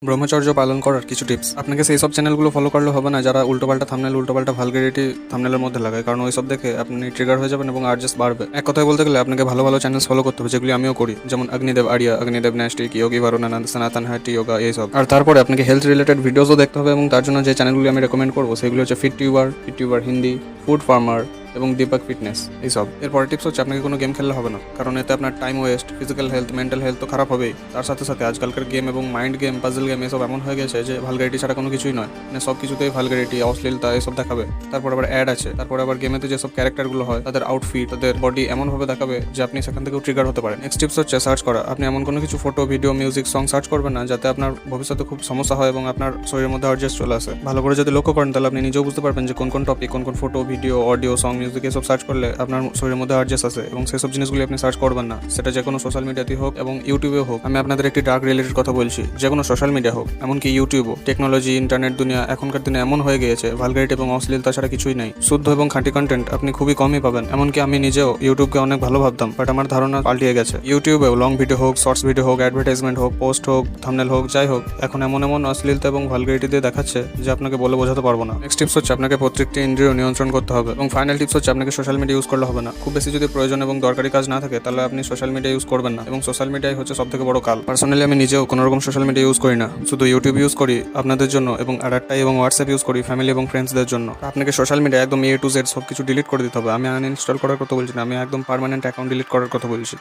ব্রহ্মচর্য পালন করার কিছু টিপস। আপনাকে সেই সব চ্যানেলগুলো ফলো করলে হবে না যারা উল্টোপাল্টা থাম্বনেল উল্টোপাল্টা ভালগারিটি থাম্বনেলের মধ্যে লাগায়, কারণ ওই সব দেখে আপনি ট্রিগার হয়ে যাবেন এবং আর্জাস্ট বাড়বে। এক কথায় বলতে গেলে আপনাকে ভালো ভালো চ্যানেল ফলো করতে হবে, যেগুলি আমিও করি, যেমন অগ্নিদেব আরিয়া, অগ্নিদেব ন্যাস্টিক, যোগী ভারুনানন্দ, সনাতন হাটি যোগা, এইসব। আর তারপরে আপনাকে হেলথ রিলেটেড ভিডিওসও দেখতে হবে এবং তার জন্য যে চ্যানেলগুলি আমি রেকমেন্ড করবো সেগুলো হচ্ছে fit tuber Hindi, food farmer এবং দীপক ফিটনেস, এইসব। এরপরে টিপস হচ্ছে আপনাকে কোনো গেম খেললে হবে না, কারণ এতে আপনার time waste, physical health, mental health তো খারাপ হবেই। তার সাথে সাথে আজকালকার গেম এবং মাইন্ড গেম, পাজল গেম এসব এমন হয়ে গেছে যে ভালগারিটি ছাড়া কোনো কিছুই নয়, মানে সব কিছুতেই ভালগারিটি, অশ্লীলতা এসব দেখাবে। তারপর আবার অ্যাড আছে, তারপর আবার গেমেতে যেসব ক্যারেক্টারগুলো হয় তাদের আউটফিট, তাদের বডি এমনভাবে দেখাবে যে আপনি সেখান থেকেও ট্রিগার হতে পারেন। নেক্সট টিপস হচ্ছে সার্চ করা। আপনি এমন কোনো কিছু photo, video, music, song search করবেন না যাতে আপনার ভবিষ্যতে খুব সমস্যা হয় এবং আপনার শরীরের মধ্যে অ্যাডজাস্ট চলে আসে। ভালো করে যদি লক্ষ্য করেন তাহলে আপনি নিজেও বুঝতে পারবেন যে কোন কোন টপিক, কোন কোন photo, video, audio, song, music এসব সার্চ করলে আপনার শরীরের মধ্যে আর্জেস আছে, এবং সেসব জিনিসগুলি আপনি সার্চ করবেন না, সেটা যে কোনো সোশ্যাল মিডিয়াতেই হোক এবং ইউটিউবেও হোক। আমি আপনাদের একটি ডার্ক রিলেটেড কথা বলছি, যে কোনো সোশ্যাল মিডিয়া হোক, এমনকি ইউটিউবও। টেকনোলজি, ইন্টারনেট দুনিয়া এখনকার দিনে এমন হয়ে গিয়েছে, ভালগারিটি এবং অশ্লীলতা ছাড়া কিছুই নেই। শুদ্ধ এবং খাঁটি কন্টেন্ট আপনি খুবই কমই পাবেন। এমনকি আমি নিজেও ইউটিউবকে অনেক ভালো ভাবতাম, বাট আমার ধারণা পাল্টিয়ে গেছে। ইউটিউবেও লং ভিডিও হোক, শর্টস ভিডিও হোক, অ্যাডভার্টাইজমেন্ট হোক, পোস্ট হোক, থাম্বনেল হোক, যাই হোক, এখন এমন এমন অশ্লীলতা এবং ভালগারিটি দিয়ে দেখাচ্ছে যে আপনাকে বলে বোঝাতে পারবো না। নেক্সট টিপস হচ্ছে আপনাকে প্রত্যেকটি ইন্দ্রিয় নিয়ন্ত্রণ করতে হবে। এবং ফাইনাল টিপস হচ্ছে আপনাকে সোশ্যাল মিডিয়া ইউজ করলে হবে না। খুব বেশি যদি প্রয়োজন এবং দরকারি কাজ না থাকে তাহলে আপনি সোশ্যাল মিডিয়া ইউজ করবেন না, এবং সোশ্যাল মিডিয়াই হচ্ছে সব থেকে বড় কাল। পার্সোনালি আমি নিজেও কোনো রকম সোশ্যাল মিডিয়া ইউজ করি না, শুধু ইউটিউব ইউজ করি আপনাদের জন্য, এবং আরেকটাই এবং হোয়াটসঅ্যাপ ইউজ করি ফ্যামিলি এবং ফ্রেন্ডসদের জন্য। আপনাকে সোশ্যাল মিডিয়া একদম A to Z সব কিছু ডিলিট করে দিতে হবে। আমি আনইনস্টল করার কথা বলছি না, আমি একদম পার্মানেন্ট অ্যাকাউন্ট ডিলিট করার কথা বলছি।